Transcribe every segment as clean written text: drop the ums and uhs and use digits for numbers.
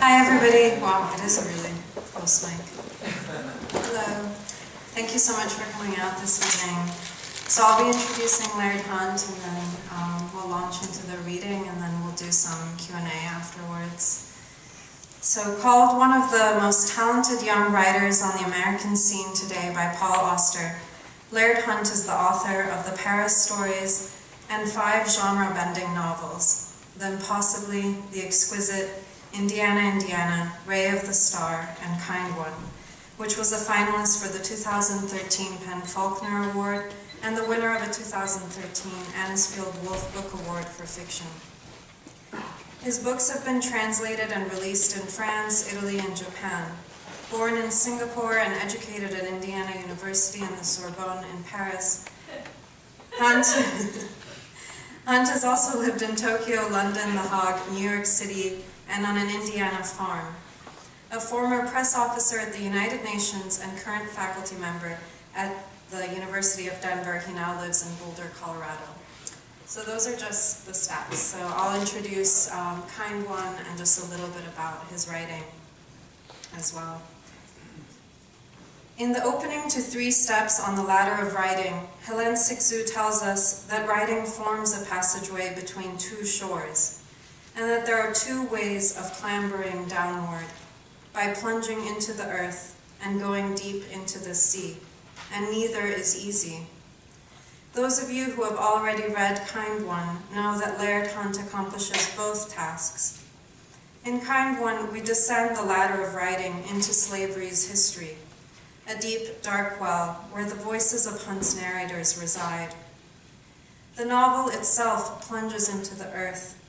Hi everybody. Wow, it is a really close mic. Hello. Thank you so much for coming out this evening. So I'll be introducing Laird Hunt, and then we'll launch into the reading, and then we'll do some Q&A afterwards. So called one of the most talented young writers on the American scene today by Paul Auster, Laird Hunt is the author of the Paris Stories and 5 genre-bending novels, Then Possibly, The Exquisite, Indiana, Indiana, Ray of the Star, and Kind One, which was a finalist for the 2013 PEN Faulkner Award and the winner of a 2013 Anisfield Wolf Book Award for Fiction. His books have been translated and released in France, Italy, and Japan. Born in Singapore and educated at Indiana University and the Sorbonne in Paris, Hunt has also lived in Tokyo, London, The Hague, New York City, and on an Indiana farm. A former press officer at the United Nations and current faculty member at the University of Denver, he now lives in Boulder, Colorado. So those are just the stats. So I'll introduce Kind One and just a little bit about his writing as well. In the opening to 3 Steps on the Ladder of Writing, Hélène Cixous tells us that writing forms a passageway between 2 shores, and that there are 2 ways of clambering downward, by plunging into the earth and going deep into the sea, and neither is easy. Those of you who have already read Kind One know that Laird Hunt accomplishes both tasks. In Kind One, we descend the ladder of writing into slavery's history, a deep, dark well where the voices of Hunt's narrators reside. The novel itself plunges into the earth.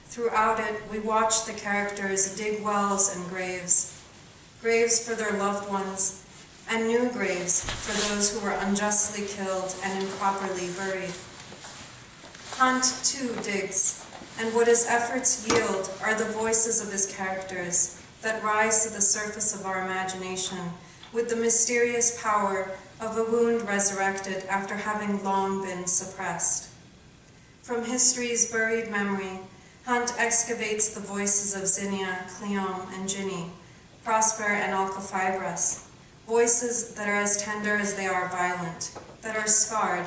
Throughout it, we watch the characters dig wells and graves for their loved ones, and new graves for those who were unjustly killed and improperly buried. Hunt, too, digs, and what his efforts yield are the voices of his characters that rise to the surface of our imagination with the mysterious power of a wound resurrected after having long been suppressed. From history's buried memory, Hunt excavates the voices of Zinnia, Cleome, and Ginny, Prosper and Alcofibras, voices that are as tender as they are violent, that are scarred,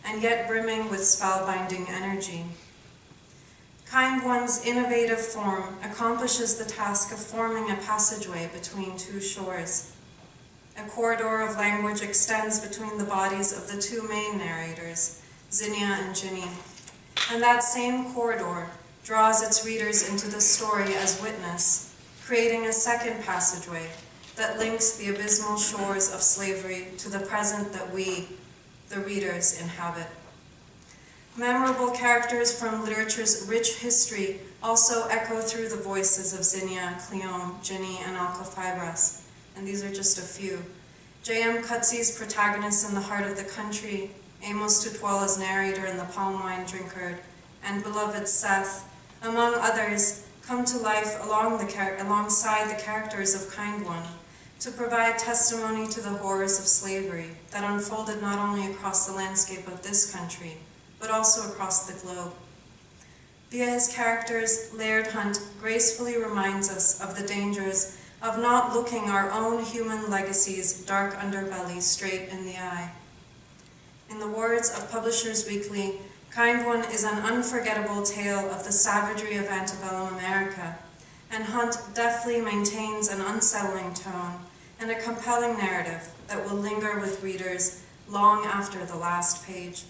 and yet brimming with spellbinding energy. Kind One's innovative form accomplishes the task of forming a passageway between 2 shores. A corridor of language extends between the bodies of the 2 main narrators, Zinnia and Ginny, and that same corridor draws its readers into the story as witness, creating a second passageway that links the abysmal shores of slavery to the present that we, the readers, inhabit. Memorable characters from literature's rich history also echo through the voices of Zinnia, Cleome, Ginny, and Alcofibras, and these are just a few. J.M. Coetzee's protagonist in The Heart of the Country, Amos Tutuola's narrator in The Palm Wine Drinker, and beloved Seth, among others, come to life alongside the characters of Kind One to provide testimony to the horrors of slavery that unfolded not only across the landscape of this country, but also across the globe. Via his characters, Laird Hunt gracefully reminds us of the dangers of not looking our own human legacy's dark underbelly straight in the eye. In the words of Publishers Weekly, Kind One is an unforgettable tale of the savagery of antebellum America, and Hunt deftly maintains an unsettling tone and a compelling narrative that will linger with readers long after the last page.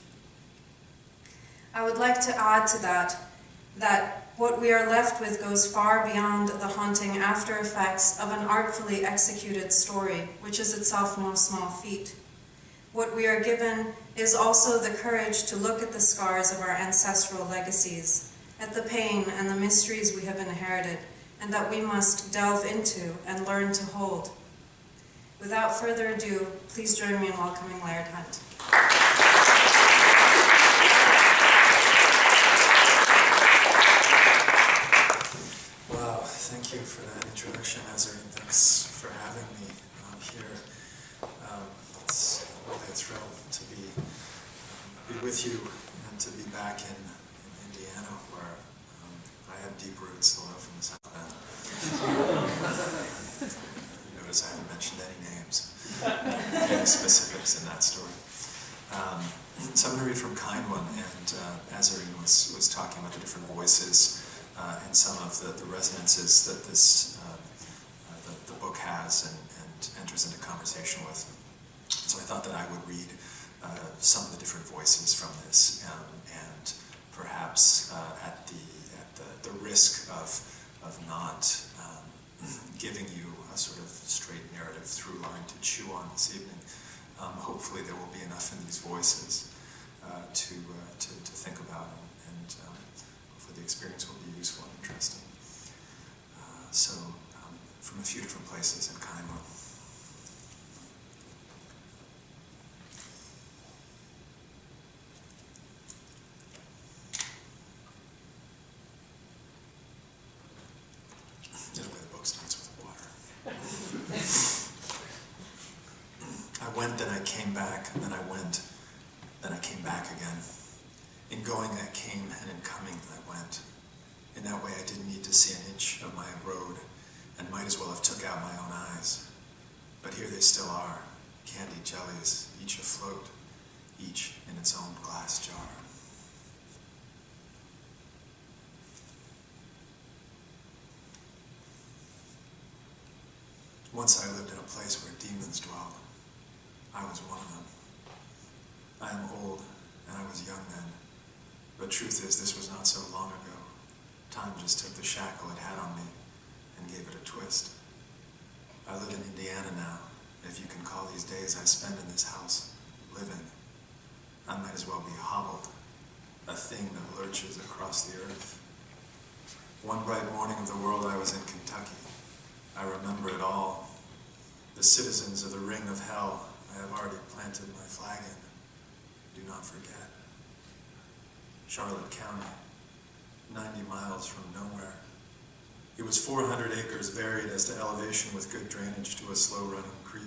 I would like to add to that what we are left with goes far beyond the haunting after effects of an artfully executed story, which is itself no small feat. What we are given is also the courage to look at the scars of our ancestral legacies, at the pain and the mysteries we have inherited, and that we must delve into and learn to hold. Without further ado, please join me in welcoming Laird Hunt. Wow, thank you for that introduction, Azareen. Thanks for having me here. It's really a thrill to be with you and to be back in Indiana, where I have deep roots, although from the South End. specifics in that story. So I'm going to read from Kind One, and Azareen was talking about the different voices and some of the resonances that this the book has and enters into conversation with. So I thought that I would read some of the different voices from this, and perhaps at the risk of not giving you a sort of straight narrative through line to chew on this evening. Hopefully there will be enough in these voices to think about, and hopefully the experience will be useful and interesting. So from a few different places in Kaima. In a way, the book starts with water. I went, then I came back, then I went, then I came back again. In going I came, and in coming I went. In that way I didn't need to see an inch of my road, and might as well have took out my own eyes. But here they still are, candy jellies, each afloat, each in its own glass jar. Once I lived in a place where demons dwelled. I was one of them. I am old, and I was young then. But truth is, this was not so long ago. Time just took the shackle it had on me and gave it a twist. I live in Indiana now, if you can call these days I spend in this house living. I might as well be hobbled, a thing that lurches across the earth. One bright morning of the world I was in Kentucky. I remember it all. The citizens of the ring of hell I have already planted my flag in. Do not forget. Charlotte County, 90 miles from nowhere. It was 400 acres varied as to elevation with good drainage to a slow-running creek.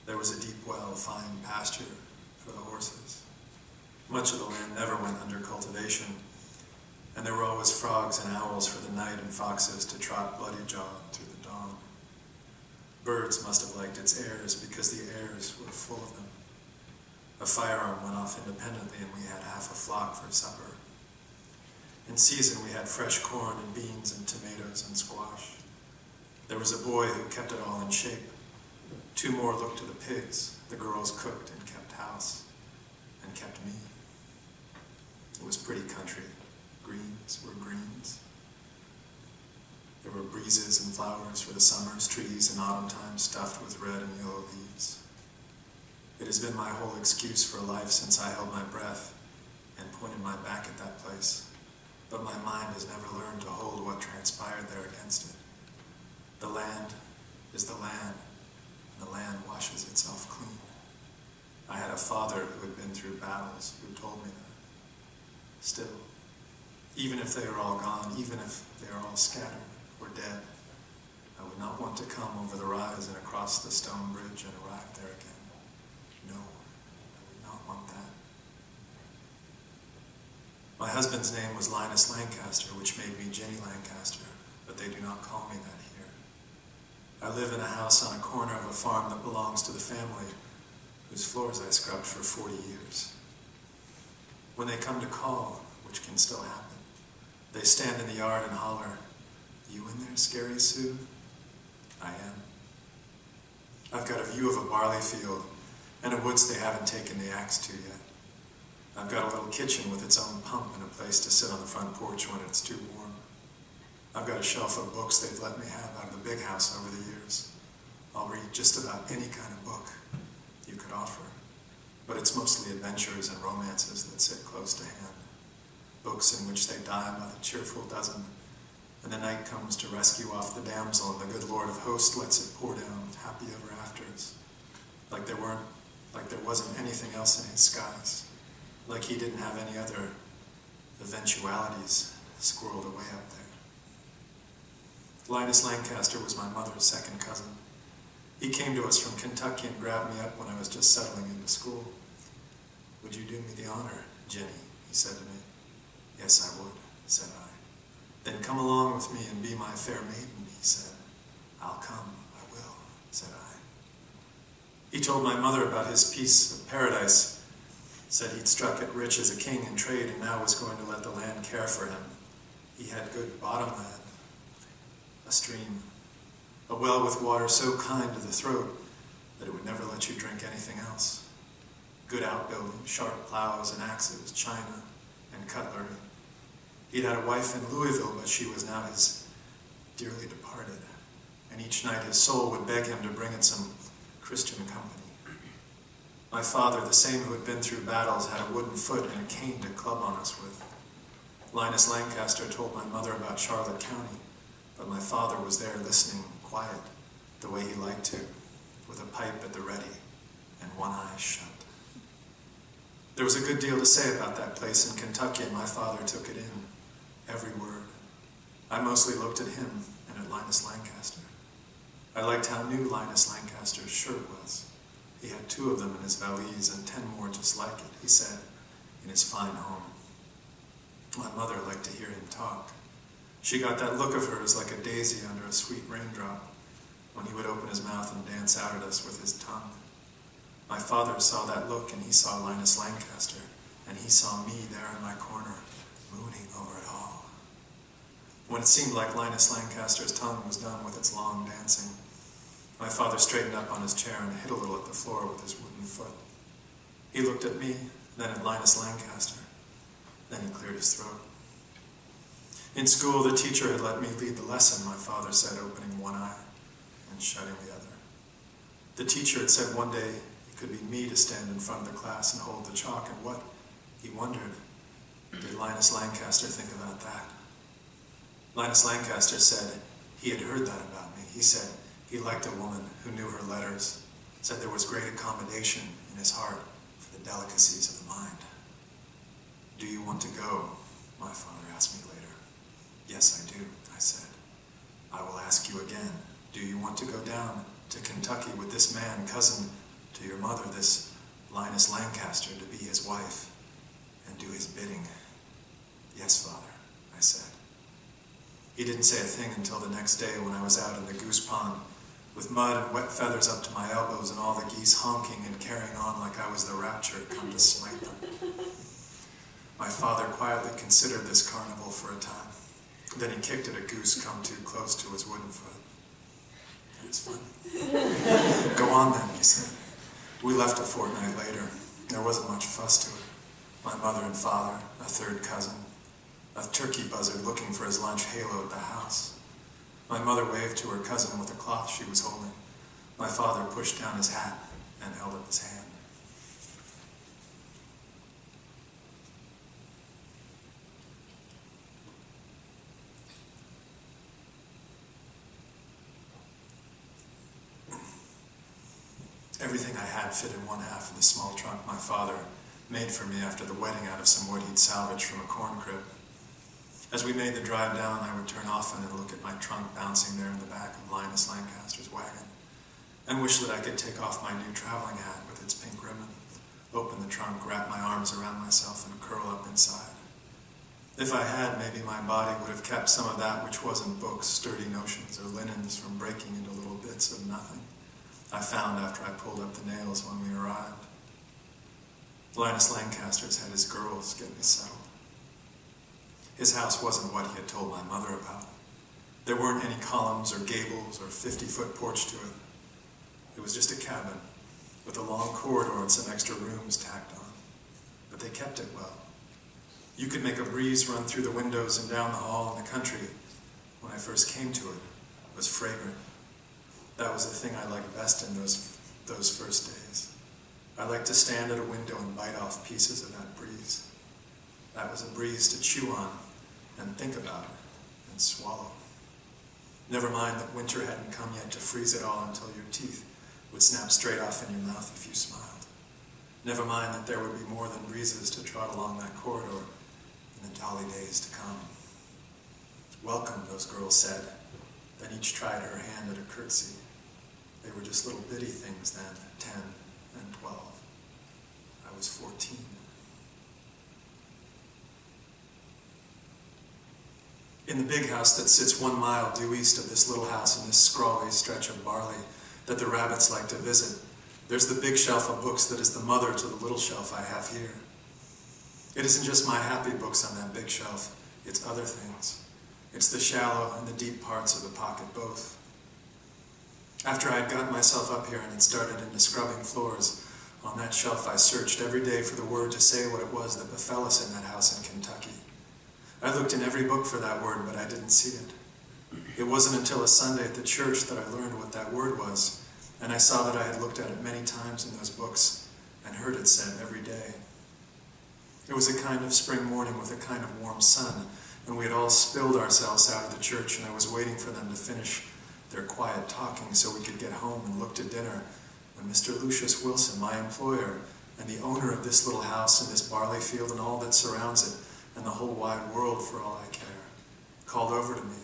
There was a deep well, fine pasture for the horses. Much of the land never went under cultivation, and there were always frogs and owls for the night and foxes to trot bloody-jawed through the dawn. Birds must have liked its airs because the airs were full of them. A firearm went off independently and we had half a flock for supper. In season we had fresh corn and beans and tomatoes and squash. There was a boy who kept it all in shape. Two more looked to the pigs. The girls cooked and kept house and kept me. It was pretty country. Greens were greens. There were breezes and flowers for the summer's trees and autumn time stuffed with red and yellow leaves. It has been my whole excuse for life since I held my breath and pointed my back at that place, but my mind has never learned to hold what transpired there against it. The land is the land, and the land washes itself clean. I had a father who had been through battles who told me that. Still, even if they are all gone, even if they are all scattered or dead, I would not want to come over the rise and across the stone bridge and arrive there again. No, I would not want that. My husband's name was Linus Lancaster, which made me Jenny Lancaster, but they do not call me that here. I live in a house on a corner of a farm that belongs to the family, whose floors I scrubbed for 40 years. When they come to call, which can still happen, they stand in the yard and holler, "You in there, Scary Sue?" I am. I've got a view of a barley field and a woods they haven't taken the axe to yet. I've got a little kitchen with its own pump and a place to sit on the front porch when it's too warm. I've got a shelf of books they've let me have out of the big house over the years. I'll read just about any kind of book you could offer, but it's mostly adventures and romances that sit close to hand. Books in which they die by the cheerful dozen, and the night comes to rescue off the damsel, and the good Lord of hosts lets it pour down with happy ever afters, like there wasn't anything else in his skies, like he didn't have any other eventualities squirreled away up there. Linus Lancaster was my mother's second cousin. He came to us from Kentucky and grabbed me up when I was just settling into school. "Would you do me the honor, Jenny?" he said to me. "Yes, I would," said I. "Then come along with me and be my fair maiden," he said. "I'll come, I will," said I. He told my mother about his piece of paradise, said he'd struck it rich as a king in trade and now was going to let the land care for him. He had good bottomland, a stream, a well with water so kind to the throat that it would never let you drink anything else. Good outbuildings, sharp plows and axes, china and cutlery. He'd had a wife in Louisville, but she was now his dearly departed. And each night his soul would beg him to bring it some Christian company. My father, the same who had been through battles, had a wooden foot and a cane to club on us with. Linus Lancaster told my mother about Charlotte County, but my father was there listening, quiet, the way he liked to, with a pipe at the ready and one eye shut. There was a good deal to say about that place in Kentucky, and my father took it in, every word. I mostly looked at him and at Linus Lancaster. I liked how new Linus Lancaster's shirt was. He had 2 of them in his valise and 10 more just like it, he said, in his fine home. My mother liked to hear him talk. She got that look of hers like a daisy under a sweet raindrop when he would open his mouth and dance out at us with his tongue. My father saw that look and he saw Linus Lancaster, and he saw me there in my corner, mooning over it all. When it seemed like Linus Lancaster's tongue was done with its long dancing, my father straightened up on his chair and hit a little at the floor with his wooden foot. He looked at me, then at Linus Lancaster. Then he cleared his throat. In school, the teacher had let me lead the lesson, my father said, opening one eye and shutting the other. The teacher had said one day it could be me to stand in front of the class and hold the chalk, and what, he wondered, did Linus Lancaster think about that? Linus Lancaster said he had heard that about me. He said he liked a woman who knew her letters, said there was great accommodation in his heart for the delicacies of the mind. Do you want to go? My father asked me later. Yes, I do, I said. I will ask you again. Do you want to go down to Kentucky with this man, cousin to your mother, this Linus Lancaster, to be his wife and do his bidding? Yes, Father, I said. He didn't say a thing until the next day when I was out in the goose pond with mud and wet feathers up to my elbows and all the geese honking and carrying on like I was the rapture come to smite them. My father quietly considered this carnival for a time. Then he kicked at a goose come too close to his wooden foot. It was funny. Go on then, he said. We left a fortnight later. There wasn't much fuss to it. My mother and father, a third cousin, a turkey buzzard looking for his lunch haloed the house. My mother waved to her cousin with a cloth she was holding. My father pushed down his hat and held up his hand. Everything I had fit in one half of the small trunk my father made for me after the wedding out of some wood he'd salvaged from a corn crib. As we made the drive down, I would turn often and look at my trunk bouncing there in the back of Linus Lancaster's wagon, and wish that I could take off my new traveling hat with its pink ribbon, open the trunk, wrap my arms around myself, and curl up inside. If I had, maybe my body would have kept some of that which wasn't books, sturdy notions, or linens from breaking into little bits of nothing I found after I pulled up the nails when we arrived. Linus Lancaster's had his girls get me settled. His house wasn't what he had told my mother about. There weren't any columns or gables or 50-foot porch to it. It was just a cabin with a long corridor and some extra rooms tacked on. But they kept it well. You could make a breeze run through the windows and down the hall, and the country, when I first came to it, was fragrant. That was the thing I liked best in those first days. I liked to stand at a window and bite off pieces of that breeze. That was a breeze to chew on and think about and swallow. Never mind that winter hadn't come yet to freeze it all until your teeth would snap straight off in your mouth if you smiled. Never mind that there would be more than breezes to trot along that corridor in the jolly days to come. Welcome, those girls said. Then each tried her hand at a curtsy. They were just little bitty things then, 10 and 12. I was 14. In the big house that sits 1 mile due east of this little house in this scrawly stretch of barley that the rabbits like to visit, There's the big shelf of books that is the mother to the little shelf I have here. It isn't just my happy books on that big shelf, it's other things. It's the shallow and the deep parts of the pocket both. After I had gotten myself up here and had started into scrubbing floors, on that shelf I searched every day for the word to say what it was that befell us in that house in Kentucky. I looked in every book for that word, but I didn't see it. It wasn't until a Sunday at the church that I learned what that word was, and I saw that I had looked at it many times in those books and heard it said every day. It was a kind of spring morning with a kind of warm sun, and we had all spilled ourselves out of the church, and I was waiting for them to finish their quiet talking so we could get home and look to dinner, when Mr. Lucius Wilson, my employer, and the owner of this little house and this barley field and all that surrounds it, and the whole wide world for all I care, called over to me,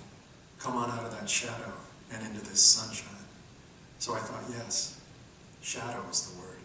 "Come on out of that shadow and into this sunshine." So I thought, yes, shadow is the word.